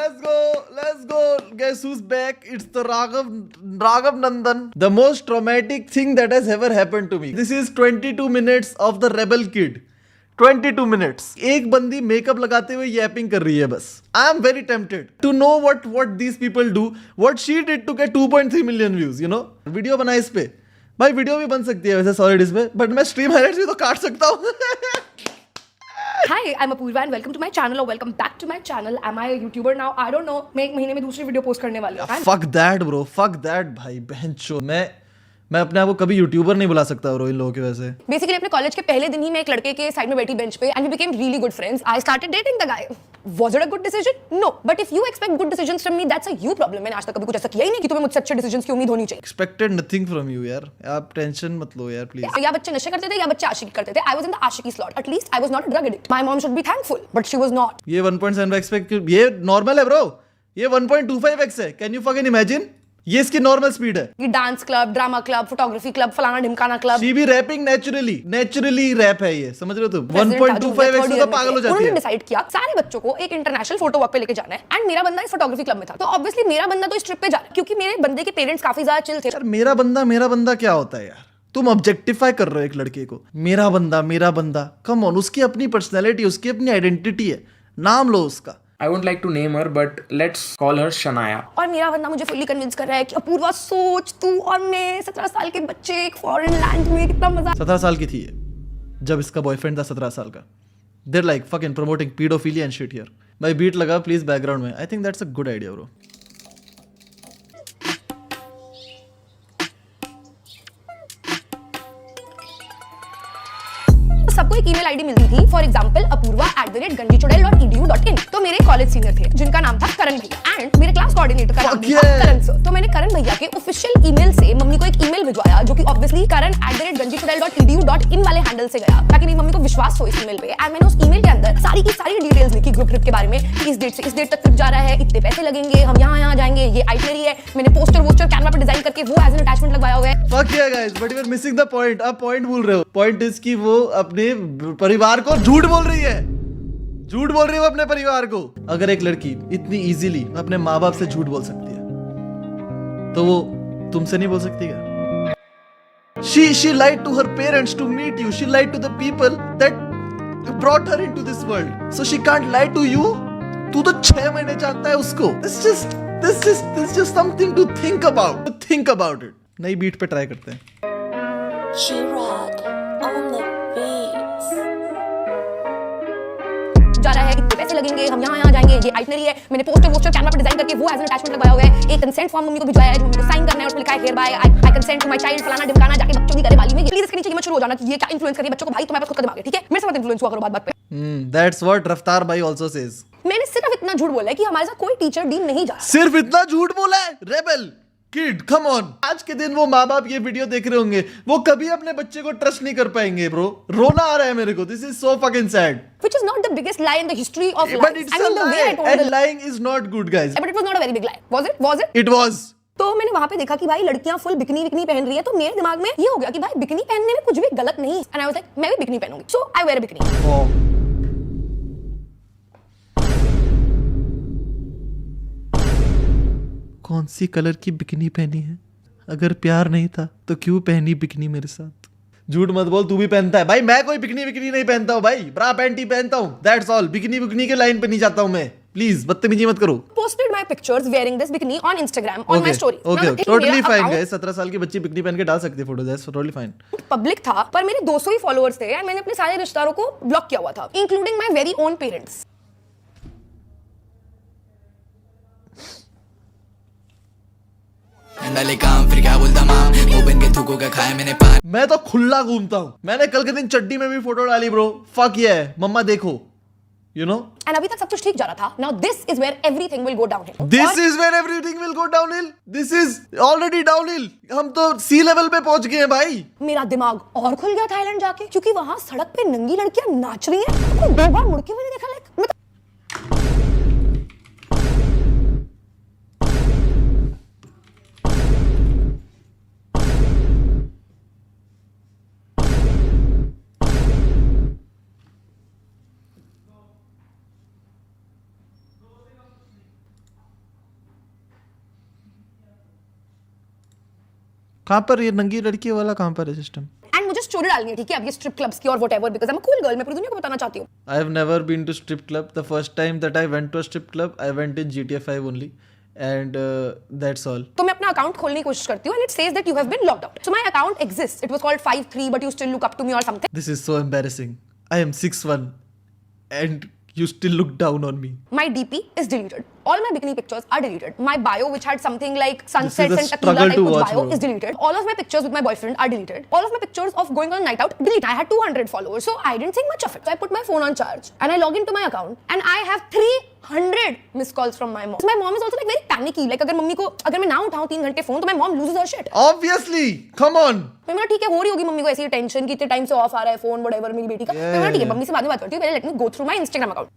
Let's go. Guess who's back? It's the Raghav Nandan. The most traumatic thing that has ever happened to me. This is 22 minutes of the rebel kid. 22 minutes. एक बंदी makeup लगाते हुए yapping कर रही है बस. I am very tempted to know what these people do. What she did to get 2.3 million views. You know? Video बनाए इस पे. भाई वीडियो भी बन सकती है वैसे सॉलिड इसमें, बट मैं स्ट्रीम हाइलाइट्स भी तो काट सकता हूँ. Hi, I'm Apurva and welcome to my channel or welcome back to my channel. Am I a YouTuber now? I don't know. मैं एक महीने में दूसरी वीडियो पोस्ट करने वाली हूँ. Fuck that bro, fuck that भाई बहनचोद. मैं अपने आप को कभी यूट्यूबर नहीं बुला सकता ब्रो इन लोगों की वजह से. बेसिकली अपने कॉलेज के पहले दिन ही मैं एक लड़के के साइड में बैठी बेंच पे and we became really good friends. I started dating the guy. Was it a good decision? No. But if you expect good decisions from me, that's a you problem. मैंने आज तक कभी कुछ ऐसा किया ही नहीं कि तुम्हें मुझसे अच्छे decisions की उम्मीद होनी चाहिए. Expected nothing from you यार. आप टेंशन मत लो यार प्लीज. या बच्चे नशे करते थे या बच्चे आशिकी करते थे. I was in the Aashiqui slot. At least I was not a drug addict. My mom should be thankful, but she was not. ये 1.7x पे ये नॉर्मल है ब्रो. ये 1.25x है. Can you fucking imagine? ये इसकी normal speed है. ये dance club, drama club, photography club, फलाना ढिमकाना क्लब. शी भी रैपिंग नेचुरली रैप है ये, समझ रहे हो तुम? 1.25x से तो पागल हो जाती है. उन्होंने डिसाइड किया सारे बच्चों को एक इंटरनेशनल फोटो वॉक पे लेके जाना है एंड मेरा बंदा इस फोटोग्राफी क्लब में था. तो ऑब्वियसली मेरा बंदा तो इस ट्रिप पे जा रहा है क्योंकि मेरे बंदे के पेरेंट्स काफी ज्यादा चिल थे. यार मेरा बंदा क्या होता है यार? तुम ऑब्जेक्टिफाई कर रहे हो एक लड़के को. मेरा बंदा कम ऑन. उसकी अपनी पर्सनैलिटी, उसकी अपनी आइडेंटिटी है. नाम लो उसका. I won't like to name her, but let's call her Shania. और मेरा बंदा मुझे फुल्ली कन्विंस कर रहा है कि अपूर्वा सोच तू और मैं 17 साल के बच्चे एक फॉरेन लैंड में कितना मजा. 17 साल की थी ये जब इसका बॉयफ्रेंड था 17 साल का. They're like fucking promoting pedophilia and shit here. भाई बीट लगा प्लीज बैकग्राउंड में. I think that's a good idea bro. सबको एक ईमेल आईडी मिलती थी. For example apurva@ganjichodel.edu.in. तो मेरे कॉलेज सीनियर थे जिनका नाम था करण भैया एंड मेरे क्लास कोऑर्डिनेटर का नाम था करण सर. तो मैंने करण भैया के ऑफिशियल ईमेल से मम्मी को एक ईमेल भिजवाया जो कि ऑब्वियसली karan@ganjichodel.edu.in वाले हैंडल से गया ताकि मेरी मम्मी को विश्वास हो इस ईमेल पे. एंड मैंने उस ईमेल के अंदर सारी की सारी डिटेल्स लिखी ग्रुप ट्रिप के बारे में कि इस डेट से इस डेट तक ट्रिप जा रहा है, इतने पैसे लगेंगे, हम यहाँ जाएंगे, ये आइटनरी है. मैंने पोस्टर कैनवा पे डिजाइन करके वो एज एन अटैचमेंट लगवाया हुआ है. Fuck yeah guys, but you are missing the point. आप पॉइंट भूल रहे हो. पॉइंट इज कि वो अपने परिवार को झूठ बोल रही है वो अपने परिवार को. अगर एक लड़की इतनी इजीली अपने माँ बाप से झूठ बोल सकती है तो वो तुमसे नहीं बोल सकती क्या? She lied to her parents to meet you. She lied to the people that brought her into this world. So she can't lie to you. तू तो 6 महीने जानता है उसको. This is just something to think about. Think about it. नई beat पे try करते हैं. जा रहा है, इतने पैसे लगेंगे, हम यहाँ जाएंगे, ये आइटनरी है. मैंने पोस्टर कैनवा पे डिजाइन करके वो एज एन अटैचमेंट लगवाया हुआ है. एक कंसेंट फॉर्म मम्मी को भिजवाया है जो मम्मी को साइन करना है और लिखा है hereby I consent to my child फलाना ढिमकाना. जाके बच्चों की करे वाली में प्लीज इसके नीचे मत शुरू हो जाना कि ये क्या इन्फ्लुएंस करिए बच्चों को. भाई तुम्हारे पास खुद का दिमाग है, ठीक है? मेरे से मत इन्फ्लुएंस हुआ करो बात पे. That's what रफ्तार भाई also says. मैंने सिर्फ इतना झूठ बोला है कि हमारे साथ कोई टीचर डीन नहीं जा रहा. सिर्फ इतना झूठ बोला है? Rebel kid come on. आज के दिन वो माँ बाप ये वीडियो देख रहे होंगे, वो कभी अपने बच्चे को ट्रस्ट नहीं कर पाएंगे ब्रो. रोना आ रहा है मेरे को. This is so fucking sad. Which is not the biggest lie in the history of life. But it's a lie. And lying is not good guys. But it was not a very big lie. Was it? It was. तो मैंने वहां पे देखा कि भाई लड़कियां full bikini पहन रही है. तो मेरे दिमाग में ये हो गया कि भाई बिकनी पहनने में कुछ भी गलत नहीं है. एंड आई वाज लाइक मैं भी बिकनी पहनूंगी. So I wear a bikini. कौन सी कलर की बिकनी पहनी है? अगर प्यार नहीं था तो क्यों पहनी बिकनी मेरे साथ? झूठ मत बोल. तू भी पहनता है भाई. मैं कोई बिकनी नहीं पहनता हूँ भाई. ब्रा पैंट ही पहनता हूँ. That's all. बिकनी के लाइन पे नहीं जाता हूँ मैं. प्लीज बदतमीजी मत करो. Posted my pictures wearing this bikini on Instagram on my story. Okay, totally fine guys. 17 साल की बच्ची बिकनी पहन के डाल सकती है photo. That's totally fine. Public था पर मेरे 200 ही फॉलोअर्स थे एंड मैंने अपने सारे रिश्तेदारों को ब्लॉक किया हुआ था including my very own parents. मैं तो खुला घूमता हूँ. मैंने कल के दिन चड्डी में भी फोटो डाली ब्रो. फक ये मम्मा देखो. You know? And अभी तक सब कुछ ठीक जा रहा था. Now this is where everything will go downhill. This is where everything will go downhill. This is already downhill. हम तो सी लेवल पे पहुंच गए हैं भाई. मेरा दिमाग और खुल गया थाईलैंड जाके क्योंकि वहां सड़क पे नंगी लड़कियां नाच रही हैं. कोई 2 बार मुड़ के भी नहीं देखा. लाइक कहाँ पर ये नंगी लड़की वाला कहाँ पर है सिस्टम? एंड मुझे स्टोरी डालनी है, ठीक है, अब ये स्ट्रिप क्लब्स की और whatever, because I am a cool girl, मैं पूरी दुनिया को बताना चाहती हूँ. I have never been to strip club. The first time that I went to a strip club, I went in GTA 5 only, and that's all. तो मैं अपना अकाउंट खोलने की कोशिश करती हूँ and it says that you have been logged out. So my account exists. It was called 53 but you still look up to me or something. This is so embarrassing. I am 6'1", and you still look down on me. My DP is deleted. All my bikini pictures are deleted. My bio, which had something like sunsets a and tequila struggle type to of watch, bio, bro. is deleted. All of my pictures with my boyfriend are deleted. All of my pictures of going on a night out, delete. I had 200 followers, so I didn't think much of it. So I put my phone on charge and I log into my account and I have 300 missed calls from my mom. So my mom is also like very panicky. Like अगर मैं ना उठाऊं 3 घंटे phone तो my mom loses her shit. Obviously, come on. मैं बोला ठीक है, हो रही होगी मम्मी को ऐसी टेंशन कि इतने टाइम से ऑफ आ रहा है फोन व्हाटएवर मेरी बेटी का. मैं बोला ठीक है, मम्मी से बाद में बात करती हूँ, पहले let me go through my Instagram account.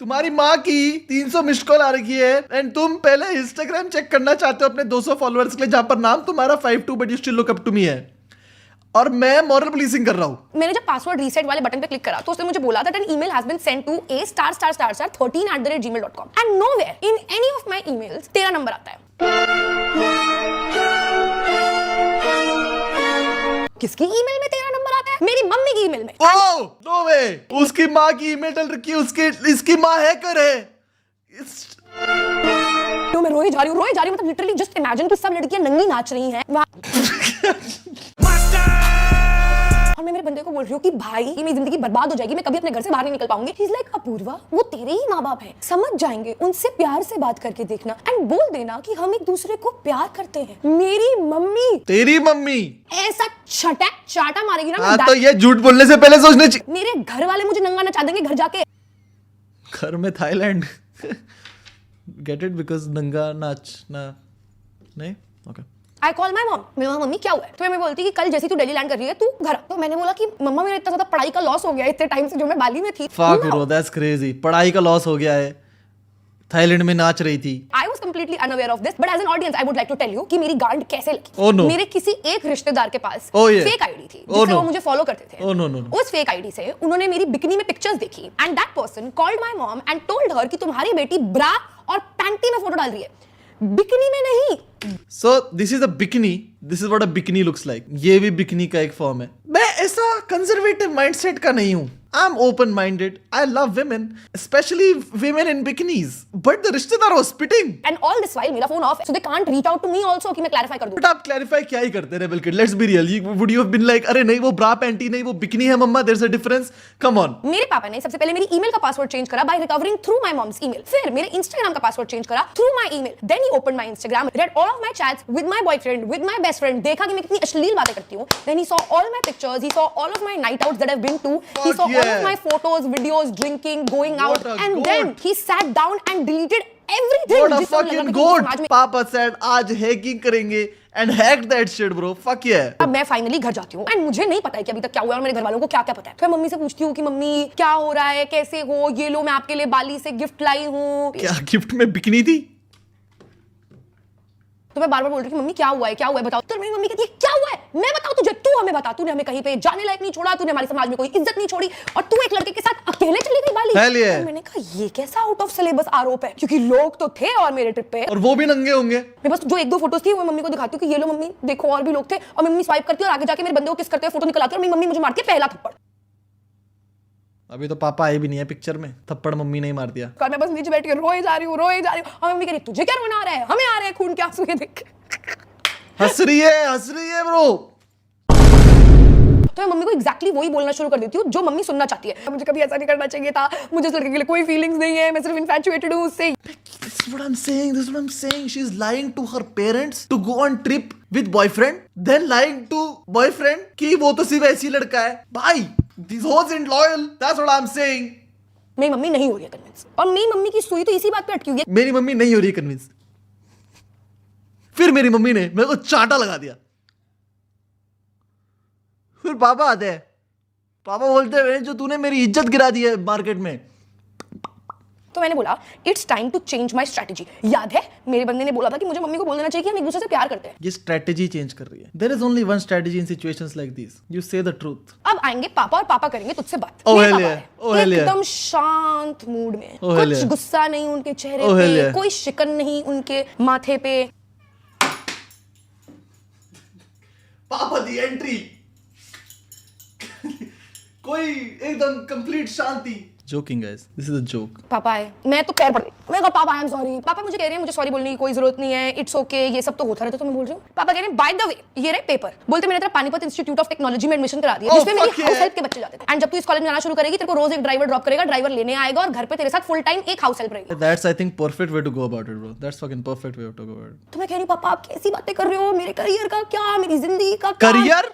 तुम्हारी माँ की 300 मिस्ड कॉल आ रही है एंड तुम पहले इंस्टाग्राम चेक करना चाहते हो अपने 200 फॉलोअर्स के लिए, जहां पर नाम तुम्हारा 52 but you still look up to me है, और मैं मॉरल पुलिसिंग कर रहा हूं. मैंने जब पासवर्ड रीसेट वाले बटन पे क्लिक करा तो उसने मुझे बोला that an email has been sent to a****13@gmail.com and nowhere in any of my emails तेरा नंबर आता है. किसकी ईमेल में तेरा नंबर आता है? मेरी मम्मी की ईमेल में. ओह नो वे, उसकी माँ की ईमेल डल रखी है, उसकी इसकी माँ हैकर है. तो मैं रोई जा रही हूँ मतलब लिटरली जस्ट इमेजिन कि सब लड़कियां नंगी नाच रही हैं और मैं मेरे बंदे को बोल रही हूँ कि भाई ये मेरी जिंदगी बर्बाद हो जाएगी, मैं कभी अपने घर से बाहर नहीं निकल पाऊंगी. ही इज लाइक अपूर्वा, वो तेरे ही माँ बाप हैं, समझ जाएंगे, उनसे प्यार से बात करके देखना एंड बोल देना कि हम एक दूसरे को प्यार करते हैं. मेरी मम्मी, तेरी मम्मी ऐसा छटक चाटा मारेगी ना. हाँ तो ये झूठ बोलने से पहले सोचने चाहिए. मेरे घर वाले मुझे नंगा नचा देंगे घर जाके. घर में थाईलैंड गेट इट, बिकॉज नंगा नाचना नहीं. Okay. I call my mom, मेरी मम्मी क्या हुआ है, तो मैं बोलती कि कल जैसे तू दिल्ली लैंड कर रही है तू घर. तो मैंने बोला कि मम्मा मेरा इतना ज्यादा पढ़ाई का लॉस हो गया इतने टाइम से जो मैं बाली में थी. Fuck bro, that's crazy. पढ़ाई का लॉस हो गया है, थाईलैंड में नाच रही थी. I was completely unaware of this, but as an audience, I would like to tell you कि मेरी गांड कैसे लगी. Oh no. मेरे किसी एक रिश्तेदार के पास Oh yeah. फेक आईडी थी, Oh जिससे no. वो मुझे फॉलो करते थे. Oh no, no, no. उस फेक आईडी से उन्होंने मेरी बिकनी में पिक्चर्स देखी and that person called my mom and told her कि तुम्हारी बेटी ब्रा और पैंटी में फोटो डाल रही है, बिकनी में नहीं. So this is a bikini. This is what a bikini looks like. ये भी बिकनी का एक फॉर्म है. मैं ऐसा कंजर्वेटिव माइंडसेट का नहीं हूँ. I'm open-minded. I love women, especially women in bikinis. But the रिश्तेदार was spitting. And all this while मेरा फोन ऑफ है, so they can't reach out to me also कि मैं क्लैरिफाई कर दूं. But आप clarify क्या ही करते rebel kid? Let's be real. Would you have been like, अरे नहीं वो ब्रा पैंटी नहीं वो बिकनी है मम्मा. There's a difference. Come on. मेरे पापा ने सबसे पहले मेरी ईमेल का पासवर्ड चेंज करा by recovering through my mom's email. फिर मेरे इंस्टाग्राम का पासवर्ड चेंज करा through my email. Then he open my Instagram, read all of my chats with my boyfriend, with my best friend, देखा कि मैं कितनी अश्लील बातें करती हूं. Then he saw all my pictures, he saw all of my night outs that I have been to, he saw all of my photos, videos, drinking, going out, What a and goat. Then he sat down and deleted everything. What a जिससे मुझे लगा fucking कि goat. समाज में Papa said आज hacking करेंगे and hacked that shit bro. Fuck yeah. अब मैं फाइनली घर जाती हूँ एंड मुझे नहीं पता है कि अभी तक क्या हुआ है और मेरे घर वालों को क्या क्या पता है. तो मैं मम्मी से पूछती हूँ कि मम्मी क्या हो रहा है, कैसे हो, ये लो मैं आपके लिए बाली से गिफ्ट लाई हूँ. क्या गिफ्ट में बिकनी थी? तो मैं बार बार बोल रही हूँ मम्मी क्या हुआ है बताओ. तो मेरी मम्मी कहती है क्या हुआ है मैं बताऊँ तुझे, तू हमें बता, तूने हमें कहीं पे जाने लायक नहीं छोड़ा, तूने हमारे समाज में कोई इज्जत नहीं छोड़ी और तू एक लड़के के साथ अकेले चली गई बाली. Hell yeah. तो मैंने कहा ये कैसा आउट ऑफ सिलेबस आरोप है, क्योंकि लोग तो थे और मेरे ट्रिप पे, और वो भी नंगे होंगे. मैं बस जो एक दो फोटोज थी वो मम्मी को दिखाती हूँ कि ये लो मम्मी देखो और भी लोग थे, और मम्मी स्वाइप करती है और आगे जाके मेरे बंदे को किस करते हुए फोटो निकल आती है और मेरी मम्मी मुझे मारती है पहला थप्पड़. अभी तो पापा आए भी नहीं है पिक्चर में, थप्पड़ मम्मी नहीं मार दिया. मैं बस नीचे बैठ के रोए जा रही हूँ और मम्मी कह रही तुझे क्या रोना आ रहा है, हमें आ रहे हैं खून के आंसू ये देख. हंस रही है ब्रो. तो मैं मम्मी को एग्जैक्टली वही बोलना शुरू कर देती हूँ जो मम्मी सुनना चाहती है. मुझे कभी ऐसा नहीं करना चाहिए था, मुझे इस लड़के के लिए कोई फीलिंग्स नहीं है, मैं सिर्फ इन्फैचुएटेड हूँ उससे. This is what I'm saying. She's lying to her parents to go on trip with boyfriend, then lying to boyfriend कि वो तो सिर्फ ऐसी लड़का है. भाई, this hoes ain't loyal. That's what I'm saying. मेरी मम्मी नहीं हो रही है कन्विंस, और मेरी मम्मी की सुई तो इसी बात पे अटकी हुई है. मेरी मम्मी नहीं हो रही कन्विंस. फिर मेरी मम्मी ने मेरे को चांटा लगा दिया. फिर पापा आते हैं, पापा बोलते हैं जो तूने मेरी इज्जत गिरा दी है मार्केट में. तो मैंने बोला it's time to change my strategy. याद है मेरे बंदे ने बोला था कि मुझे मम्मी को बोल देना चाहिए कि हम एक दूसरे से प्यार करते हैं। ये स्ट्रेटेजी चेंज कर रही है। There is only one strategy in situations like this, you say the truth. अब आएंगे पापा और पापा करेंगे तुझसे बात। Oh, मेरे hell पापा yeah. हैं, Oh, hell yeah. एकदम शांत मूड में, Oh, hell कुछ yeah. गुस्सा नहीं उनके चेहरे Oh, hell पे, yeah. कोई शिकन नहीं उनके माथे पे। पापा दी एंट्री कोई एकदम complete Shanti. Joking guys, this is a joke. पापा आए, मैं तो पैर पड़ गई। मैं कहा पापा आई एम सॉरी। पापा मुझे कह रहे हैं मुझे सॉरी बोलने की कोई जरूरत नहीं है, इट्स ओके, ये सब तो होता रहता है तो मैं बोल रही हूँ। पापा कह रहे हैं बाय द वे ये रहे पेपर। बोलते मैंने तेरा पानीपत इंस्टीट्यूट ऑफ टेक्नोलॉजी में एडमिशन करा दिया, जिसमें मेरी हाउस हेल्प के बच्चे जाते थे। एंड जब तू इस कॉलेज में आना शुरू करेगी तेरे को रोज एक ड्राइवर ड्रॉप करेगा, ड्राइवर लेने आएगा और घर पे तेरे साथ फुल टाइम एक हाउस हेल्प रहेगी। That's I think perfect way to go about it bro, that's fucking perfect way to go about it. तो मैं कह रही हूँ पापा आप कैसी बातें कर रहे हो, मेरे करियर का क्या, मेरी जिंदगी का क्या? करियर?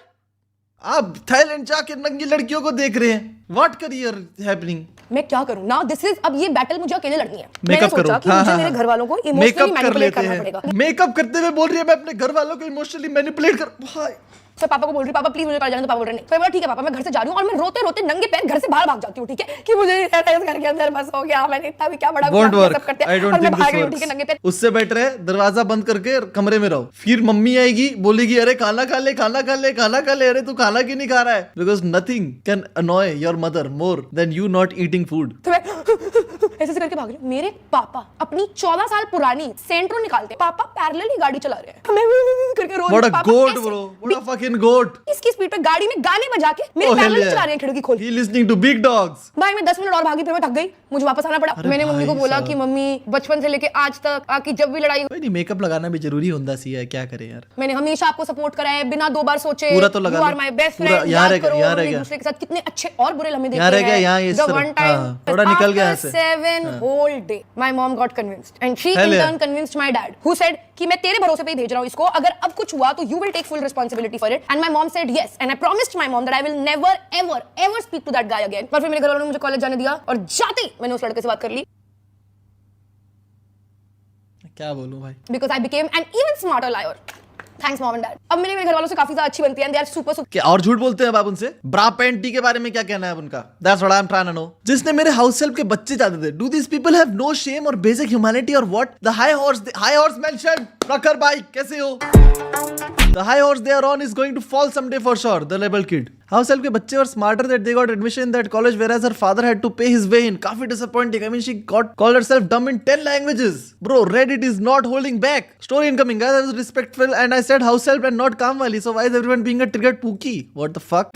आप थाईलैंड जाके नंगी लड़कियों को देख रहे हैं, व्हाट करियर हैपनिंग? मैं क्या करूं नाउ, दिस इज, अब ये बैटल मुझे अकेले लड़नी है। मैंने मेकअप करो। सोचा कि मुझे मेरे घर वालों को इमोशनली मेकअप कर मैनिपुलेट लेते करना पड़ेगा। हैं। मेकअप करते हुए बोल रही है मैं अपने घर वालों को इमोशनली मैनिपुलेट कर। भाई फिर पापा को बोल रही पापा प्लीज मुझे कॉलेज जाने दो। पापा बोल रहे नहीं। फिर बोला ठीक है पापा मैं घर से जा रही हूँ और मैं रोते रोते नंगे पैर घर से बाहर भाग जाती हूँ, ठीक है, कि मुझे इस घर के अंदर बस हो गया, मैंने इतना भी क्या बड़ा Won't गुनाह work. सब करते हैं I don't और मैं think भाग this रही हूँ, ठीक है, नंगे works. पैर। उससे बेटर है दरवाजा बंद करके कमरे में रहो, फिर मम्मी आएगी बोलेगी अरे खाना खा ले खाना खा ले खाना खा ले, अरे तू खाना क्यों नहीं खा रहा है? Because nothing can अनॉय your mother more than you not eating food. तो मैं ऐसे से करके भाग रही हूँ। मेरे पापा अपनी 14 साल पुरानी सेंट्रो निकालते, पापा पैरेलली गाड़ी चला रहे हैं, मैं करके रो रही व्हाट हूँ। अ पापा गोट ऐसे ब्रो, व्हाट अ फकिंग गोट। इसकी स्पीड पे गाड़ी में गाने बजा के मेरे Oh, hell पैरेलली yeah. चला रहे हैं खिड़की खोल। He listening to big dogs. भाई मैं 10 मिनट और भागी, फिर मैं थक गई, मुझे वापस आना पड़ा। अरे मैंने मम्मी को भाई बोला साहब। कि मम्मी बचपन से लेके आज तक आकी जब भी लड़ाई, कोई नहीं, मेकअप लगाना भी जरूरी होता सी है, क्या करे यार। मैंने हमेशा आपको सपोर्ट करा है बिना 2 बार सोचे। पूरा तो लगा You are low. my best पूरा friend, यहाँ याद रह गया, करो, यहाँ रह हम एक गया। दूसरे के साथ कितने अच्छे और बुरे लम्हे देखे यहाँ रह गया, हैं। यहाँ इस The तरफ। one time, हाँ, थोड़ा निकल गया यहाँ से। 7 whole day, my mom got convinced and she Hell in yeah. turn convinced my dad, who said कि मैं तेरे भरोसे पे ही भेज रहा हूँ इसको, अगर अब कुछ हुआ तो you will take full responsibility for it. And my mom said yes, and I promised my mom that I will never ever ever speak to that guy again. पर फिर मेरे घर वालों ने मुझे कॉलेज जाने दिया और जाते ही मैंने उस लड़के से बात कर ली। क्या बोलूं भाई। Because I became an even smarter liar. Thanks mom and dad. अब मेरे घर वालों से काफी ज्यादा अच्छी बनती है and they are super super। क्या और झूठ बोलते हैं आप उनसे? ब्रा पैंटी के बारे में क्या कहना है अब उनका? That's what I'm trying to know. जिसने मेरे हाउस हेल्प के बच्चे चाहते थे, do these people have no shame or basic humanity or what? The high horse mentioned. प्रखर भाई कैसे हो? The high horse they are on is going to fall someday for sure. The rebel kid. House help के बच्चे were smarter that they got admission in that college, whereas her father had to pay his way in. काफी disappointing. I mean, she called herself dumb in 10 languages. Bro, Reddit is not holding back. Story incoming, guys. I was respectful and I said house help and not Kamwali. So why is everyone being a triggered Pookie? What the fuck?